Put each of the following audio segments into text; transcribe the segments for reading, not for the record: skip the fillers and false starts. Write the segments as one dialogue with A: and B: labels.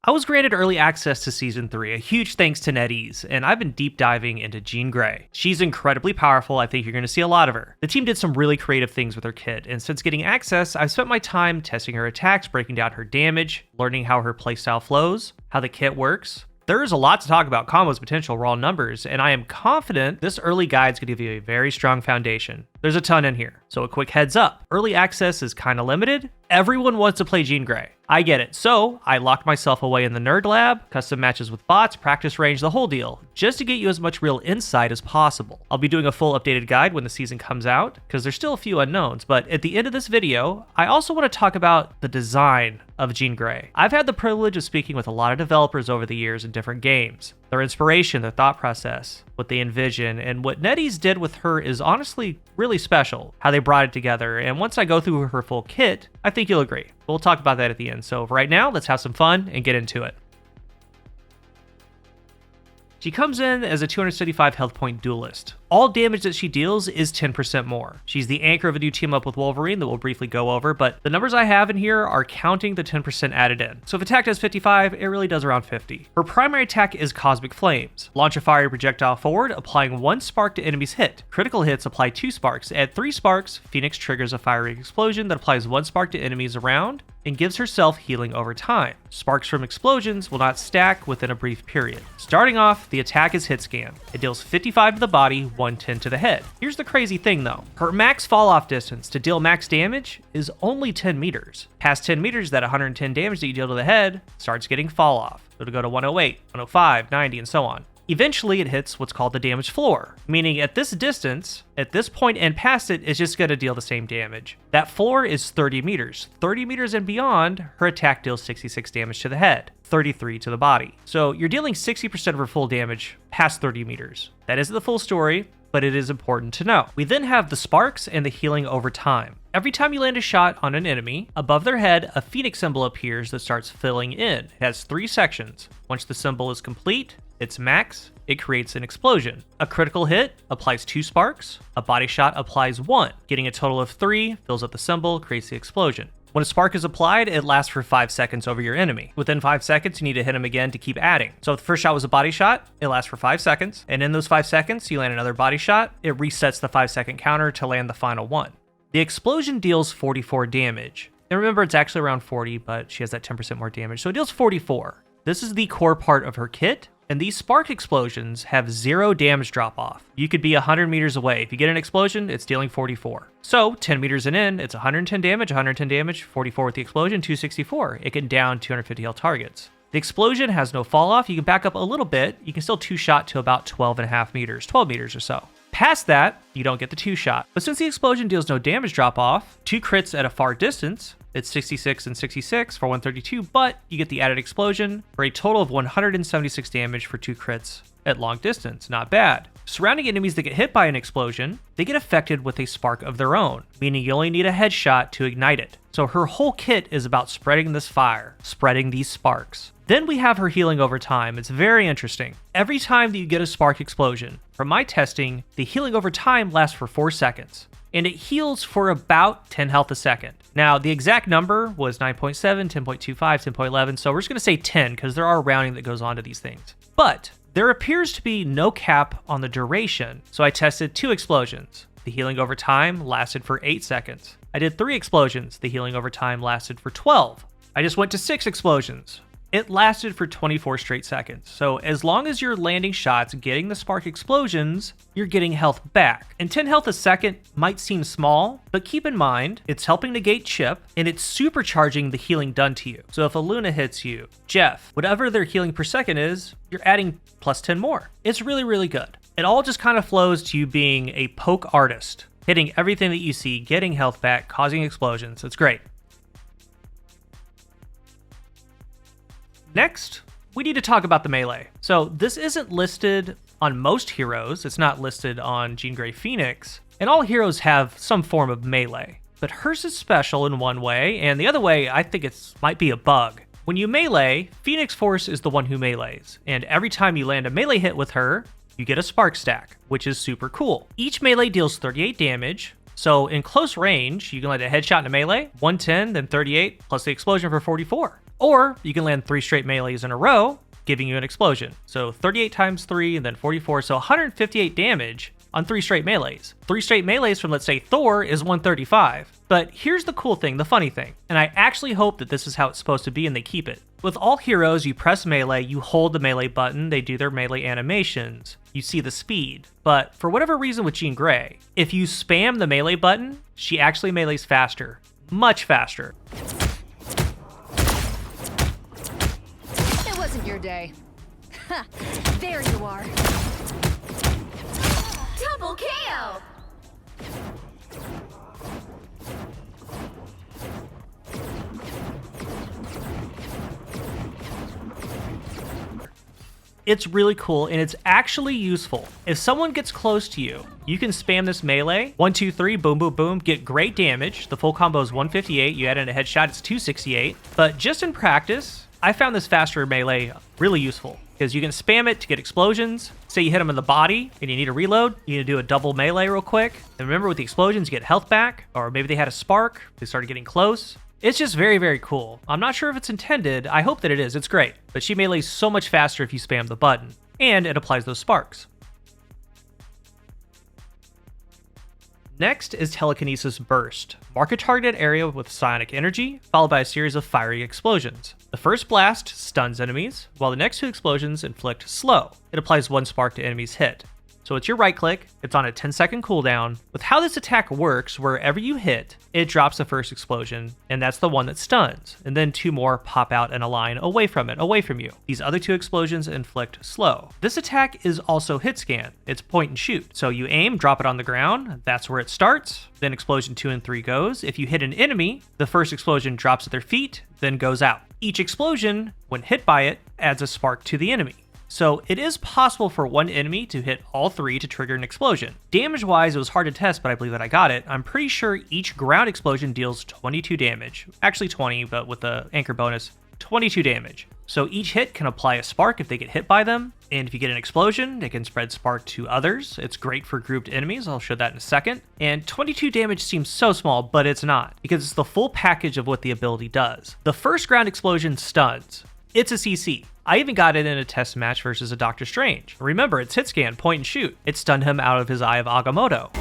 A: I was granted early access to Season 3, a huge thanks to NetEase, and I've been deep diving into Jean Grey. She's incredibly powerful, I think you're going to see a lot of her. The team did some really creative things with her kit, and since getting access, I've spent my time testing her attacks, breaking down her damage, learning how her playstyle flows, how the kit works. There is a lot to talk about Combo's potential raw numbers, and I am confident this early guide is going to give you a very strong foundation. There's a ton in here, so a quick heads up. Early access is kind of limited. Everyone wants to play Jean Grey. I get it, so I locked myself away in the Nerd Lab, custom matches with bots, practice range, the whole deal, just to get you as much real insight as possible. I'll be doing a full updated guide when the season comes out, because there's still a few unknowns, but at the end of this video, I also want to talk about the design of Jean Grey. I've had the privilege of speaking with a lot of developers over the years in different games. Their inspiration, their thought process, what they envision, and what NetEase did with her is honestly really special, how they brought it together, and once I go through her full kit, I think you'll agree. We'll talk about that at the end, so right now, let's have some fun and get into it. She comes in as a 275 health point duelist. All damage that she deals is 10% more. She's the anchor of a new team up with Wolverine that we'll briefly go over, but the numbers I have in here are counting the 10% added in. So if attack does 55, it really does around 50. Her primary attack is Cosmic Flames. Launch a fiery projectile forward, applying 1 spark to enemies hit. Critical hits apply 2 sparks. At 3 sparks, Phoenix triggers a fiery explosion that applies 1 spark to enemies around and gives herself healing over time. Sparks from explosions will not stack within a brief period. Starting off, the attack is hit scan. It deals 55 to the body, 110 to the head. Here's the crazy thing though. Her max fall off distance to deal max damage is only 10 meters. Past 10 meters, that 110 damage that you deal to the head starts getting fall off. It'll go to 108, 105, 90, and so on. Eventually, it hits what's called the damage floor, meaning at this distance, at this point and past it, it's just going to deal the same damage. That floor is 30 meters. 30 meters and beyond, her attack deals 66 damage to the head, 33 to the body. So you're dealing 60% of her full damage past 30 meters. That isn't the full story, but it is important to know. We then have the sparks and the healing over time. Every time you land a shot on an enemy, above their head, a Phoenix symbol appears that starts filling in. It has 3 sections. Once the symbol is complete, its max, it creates an explosion. A critical hit applies 2 sparks. A body shot applies 1. Getting a total of 3 fills up the symbol, creates the explosion. When a spark is applied, it lasts for 5 seconds over your enemy. Within 5 seconds, you need to hit him again to keep adding. So if the first shot was a body shot, it lasts for 5 seconds. And in those 5 seconds, you land another body shot. It resets the 5-second counter to land the final one. The explosion deals 44 damage. And remember, it's actually around 40, but she has that 10% more damage. So it deals 44. This is the core part of her kit. And these spark explosions have 0 damage drop off. You could be 100 meters away. If you get an explosion, it's dealing 44. So 10 meters and in, it's 110 damage, 44 with the explosion, 264. It can down 250 health targets. The explosion has no fall off. You can back up a little bit. You can still 2-shot to about 12.5 meters, 12 meters or so. Past that, you don't get the 2-shot. But since the explosion deals no damage drop off, 2 crits at a far distance, it's 66 and 66 for 132, but you get the added explosion for a total of 176 damage for 2 crits at long distance. Not bad. Surrounding enemies that get hit by an explosion, they get affected with a spark of their own, meaning you only need a headshot to ignite it. So her whole kit is about spreading this fire, spreading these sparks. Then we have her healing over time. It's very interesting. Every time that you get a spark explosion, from my testing, the healing over time lasts for 4 seconds. And it heals for about 10 health a second. Now, the exact number was 9.7, 10.25, 10.11, so we're just going to say 10 because there are rounding that goes on to these things. But there appears to be no cap on the duration, so I tested 2 explosions. The healing over time lasted for 8 seconds. I did 3 explosions. The healing over time lasted for 12. I just went to 6 explosions. It lasted for 24 straight seconds. So as long as you're landing shots, getting the spark explosions, you're getting health back. And 10 health a second might seem small, but keep in mind, it's helping negate chip, and it's supercharging the healing done to you. So if a Luna hits you, Jeff, whatever their healing per second is, you're adding plus 10 more. It's really, really good. It all just kind of flows to you being a poke artist, hitting everything that you see, getting health back, causing explosions. It's great. Next, we need to talk about the melee. So this isn't listed on most heroes. It's not listed on Jean Grey Phoenix, and all heroes have some form of melee. But hers is special in one way, and the other way, I think it might be a bug. When you melee, Phoenix Force is the one who melees, and every time you land a melee hit with her, you get a spark stack, which is super cool. Each melee deals 38 damage, So in close range, you can land a headshot in a melee, 110, then 38, plus the explosion for 44. Or you can land 3 straight melees in a row, giving you an explosion. So 38 times 3 and then 44, so 158 damage on 3 straight melees. 3 straight melees from, let's say, Thor is 135. But here's the cool thing, the funny thing, and I actually hope that this is how it's supposed to be and they keep it. With all heroes, you press melee, you hold the melee button, they do their melee animations, you see the speed. But for whatever reason with Jean Grey, if you spam the melee button, she actually melees faster. Much faster.
B: It wasn't your day. Ha! There you are. Double KO!
A: It's really cool and it's actually useful. If someone gets close to you, you can spam this melee, 1, 2, 3, boom, boom, boom, get great damage. The full combo is 158, you add in a headshot, it's 268. But just in practice, I found this faster melee really useful because you can spam it to get explosions. Say you hit them in the body and you need a reload, you need to do a double melee real quick. And remember with the explosions, you get health back, or maybe they had a spark, they started getting close. It's just very, very cool. I'm not sure if it's intended. I hope that it is. It's great. But she melees so much faster if you spam the button. And it applies those sparks. Next is Telekinesis Burst. Mark a targeted area with psionic energy, followed by a series of fiery explosions. The first blast stuns enemies, while the next 2 explosions inflict slow. It applies 1 spark to enemies hit. So it's your right click, it's on a 10-second cooldown. With how this attack works, wherever you hit, it drops the first explosion, and that's the one that stuns. And then 2 more pop out in a line away from it, away from you. These other 2 explosions inflict slow. This attack is also hit scan. It's point and shoot. So you aim, drop it on the ground, that's where it starts. Then explosion 2 and 3 goes. If you hit an enemy, the first explosion drops at their feet, then goes out. Each explosion, when hit by it, adds a spark to the enemy. So it is possible for one enemy to hit all 3 to trigger an explosion. Damage-wise, it was hard to test, but I believe that I got it. I'm pretty sure each ground explosion deals 22 damage. Actually 20, but with the anchor bonus, 22 damage. So each hit can apply a spark if they get hit by them, and if you get an explosion, it can spread spark to others. It's great for grouped enemies, I'll show that in a second. And 22 damage seems so small, but it's not, because it's the full package of what the ability does. The first ground explosion stuns. It's a CC. I even got it in a test match versus a Doctor Strange. Remember, it's hit scan, point and shoot. It stunned him out of his Eye of Agamotto.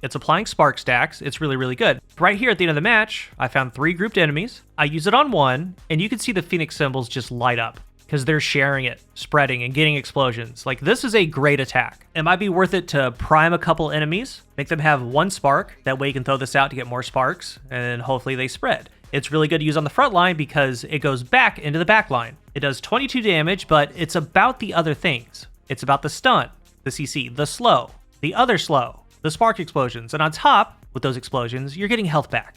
A: It's applying spark stacks. It's really, really good. Right here at the end of the match, I found 3 grouped enemies. I use it on one, and you can see the Phoenix symbols just light up because they're sharing it, spreading, and getting explosions. Like, this is a great attack. It might be worth it to prime a couple enemies, make them have 1 spark. That way you can throw this out to get more sparks, and hopefully they spread. It's really good to use on the front line because it goes back into the back line. It does 22 damage, but it's about the other things. It's about the stun, the CC, the slow, the other slow, the spark explosions, and on top, with those explosions, you're getting health back.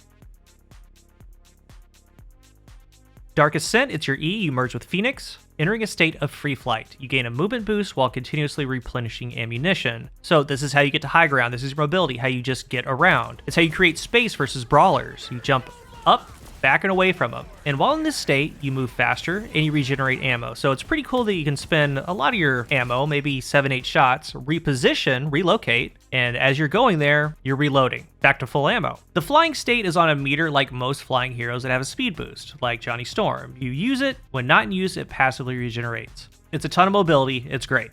A: Dark Ascent, it's your E, you merge with Phoenix. Entering a state of free flight, you gain a movement boost while continuously replenishing ammunition. So this is how you get to high ground, this is your mobility, how you just get around. It's how you create space versus brawlers. You jump up, back and away from them. And while in this state, you move faster and you regenerate ammo. So it's pretty cool that you can spend a lot of your ammo, maybe 7-8 shots, reposition, relocate, and as you're going there, you're reloading, back to full ammo. The flying state is on a meter like most flying heroes that have a speed boost, like Johnny Storm. You use it, when not in use, it passively regenerates. It's a ton of mobility, it's great.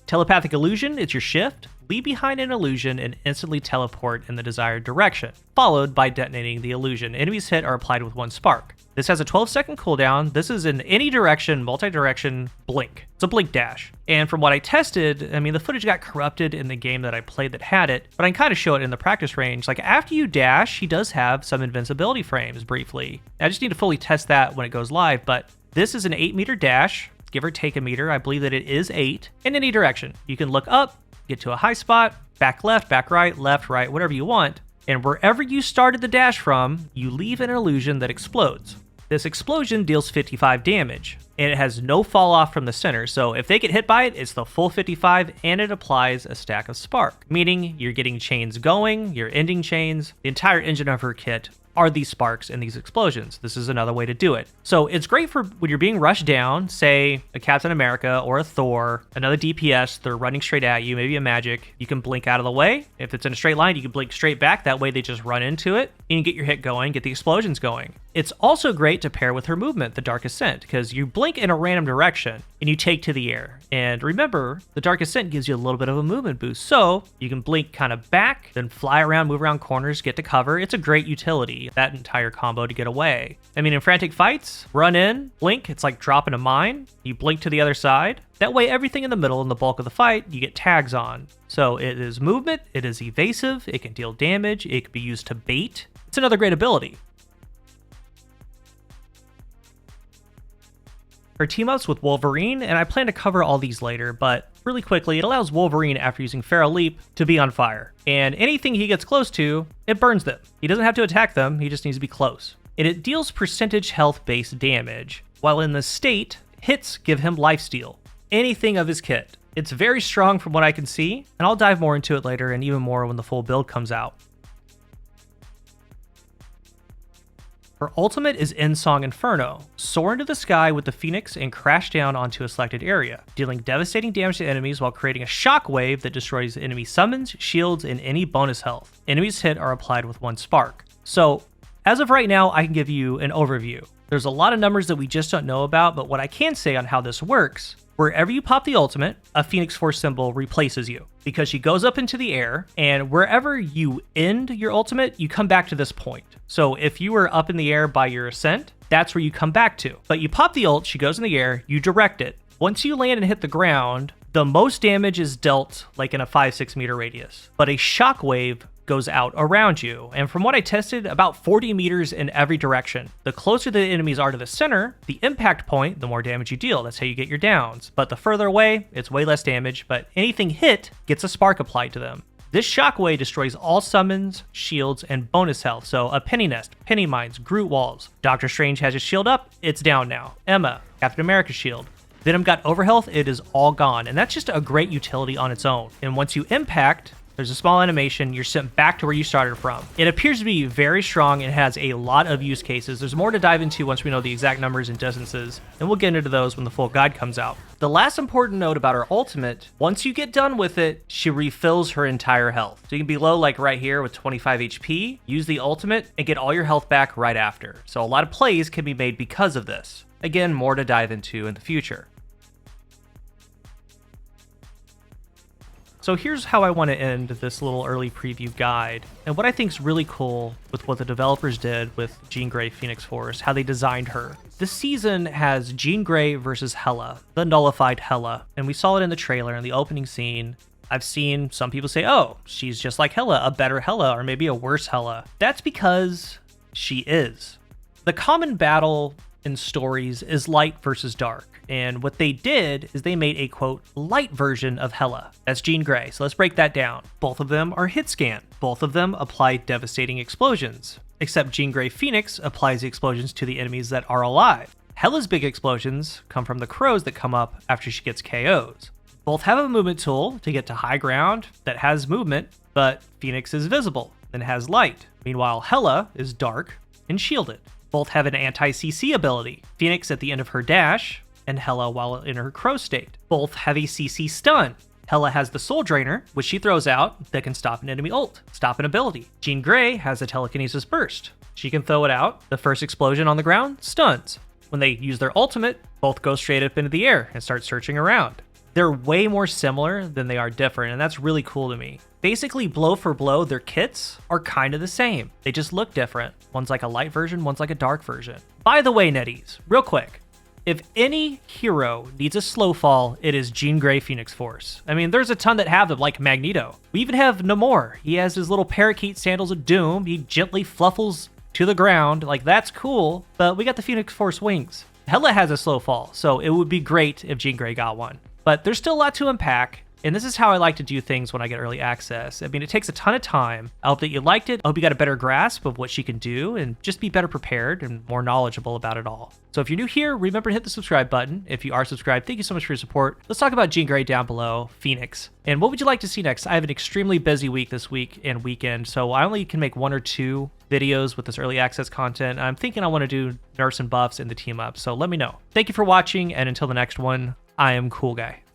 A: Telepathic Illusion, it's your shift. Leave behind an illusion and instantly teleport in the desired direction, followed by detonating the illusion. Enemies hit are applied with 1 spark. This has a 12-second cooldown. This is in any direction, multi-direction blink. It's a blink dash. And from what I tested, I mean, the footage got corrupted in the game that I played that had it, but I can kind of show it in the practice range. Like, after you dash, he does have some invincibility frames briefly. I just need to fully test that when it goes live, but this is an 8-meter dash, give or take a meter. I believe that it is 8 in any direction. You can look up, get to a high spot, back left, back right, left, right, whatever you want. And wherever you started the dash from, you leave an illusion that explodes. This explosion deals 55 damage, and it has no fall off from the center. So if they get hit by it, it's the full 55, and it applies a stack of spark, meaning you're getting chains going, you're ending chains. The entire engine of her kit are these sparks and these explosions. This is another way to do it. So it's great for when you're being rushed down, say a Captain America or a Thor, another DPS, they're running straight at you, maybe a magic. You can blink out of the way. If it's in a straight line, you can blink straight back. That way they just run into it and you get your hit going, get the explosions going. It's also great to pair with her movement, the Dark Ascent, because you blink in a random direction and you take to the air. And remember, the Dark Ascent gives you a little bit of a movement boost. So you can blink kind of back, then fly around, move around corners, get to cover. It's a great utility, that entire combo to get away. I mean, in frantic fights, run in, blink, it's like dropping a mine. You blink to the other side. That way, everything in the middle and the bulk of the fight, you get tags on. So it is movement, it is evasive, it can deal damage, it can be used to bait. It's another great ability. Her team-ups with Wolverine, and I plan to cover all these later, but really quickly, it allows Wolverine, after using Feral Leap, to be on fire. And anything he gets close to, it burns them. He doesn't have to attack them, he just needs to be close. And it deals percentage health-based damage, while in the state, hits give him lifesteal. Anything of his kit. It's very strong from what I can see, and I'll dive more into it later and even more when the full build comes out. Her ultimate is Endsong Inferno. Soar into the sky with the Phoenix and crash down onto a selected area, dealing devastating damage to enemies while creating a shockwave that destroys enemy summons, shields, and any bonus health. Enemies hit are applied with 1 spark. So, as of right now, I can give you an overview. There's a lot of numbers that we just don't know about, but what I can say on how this works, wherever you pop the ultimate, a Phoenix Force symbol replaces you, because she goes up into the air, and wherever you end your ultimate, you come back to this point. So if you were up in the air by your Ascent, that's where you come back to. But you pop the ult, she goes in the air, you direct it. Once you land and hit the ground, the most damage is dealt like in a 5-6 meter radius, but a shockwave goes out around you. And from what I tested, about 40 meters in every direction. The closer the enemies are to the center, the impact point, the more damage you deal. That's how you get your downs. But the further away, it's way less damage, but anything hit gets a spark applied to them. This shockwave destroys all summons, shields, and bonus health. So a Penny Nest, Penny Mines, Groot Walls. Doctor Strange has his shield up, it's down now. Emma, Captain America's shield. Venom got overhealth, it is all gone. And that's just a great utility on its own. And once you impact, there's a small animation, you're sent back to where you started from. It appears to be very strong and has a lot of use cases. There's more to dive into once we know the exact numbers and distances, and we'll get into those when the full guide comes out. The last important note about her ultimate, once you get done with it, she refills her entire health. So you can be low like right here with 25 HP, use the ultimate, and get all your health back right after. So a lot of plays can be made because of this. Again, more to dive into in the future. So here's how I want to end this little early preview guide, and what I think is really cool with what the developers did with Jean Grey Phoenix Force, how they designed her. This season has Jean Grey versus Hela, the nullified Hela, and we saw it in the trailer in the opening scene. I've seen some people say, oh, she's just like Hela, a better Hela, or maybe a worse Hela. That's because she is. The common battle in stories is light versus dark. And what they did is they made a, quote, light version of Hela. That's Jean Grey. So let's break that down. Both of them are hit scan. Both of them apply devastating explosions. Except Jean Grey Phoenix applies the explosions to the enemies that are alive. Hela's big explosions come from the crows that come up after she gets KOs. Both have a movement tool to get to high ground that has movement, but Phoenix is visible and has light. Meanwhile, Hela is dark and shielded. Both have an anti-CC ability. Phoenix at the end of her dash, and Hela while in her crow state. Both have a CC stun. Hela has the Soul Drainer, which she throws out that can stop an enemy ult, stop an ability. Jean Grey has a Telekinesis Burst. She can throw it out, the first explosion on the ground stuns. When they use their ultimate, both go straight up into the air and start searching around. They're way more similar than they are different, and that's really cool to me. Basically, blow for blow, their kits are kind of the same. They just look different. One's like a light version, one's like a dark version. By the way, Netties, real quick, if any hero needs a slow fall, it is Jean Grey Phoenix Force. I mean, there's a ton that have them, like Magneto. We even have Namor. He has his little parakeet sandals of doom. He gently fluffles to the ground. Like, that's cool, but we got the Phoenix Force wings. Hela has a slow fall, so it would be great if Jean Grey got one. But there's still a lot to unpack. And this is how I like to do things when I get early access. I mean, it takes a ton of time. I hope that you liked it. I hope you got a better grasp of what she can do and just be better prepared and more knowledgeable about it all. So if you're new here, remember to hit the subscribe button. If you are subscribed, thank you so much for your support. Let's talk about Jean Grey down below, Phoenix. And what would you like to see next? I have an extremely busy week this week and weekend, so I only can make 1 or 2 videos with this early access content. I'm thinking I want to do nerfs and buffs in the team up, so let me know. Thank you for watching, and until the next one, I am CoolGuy.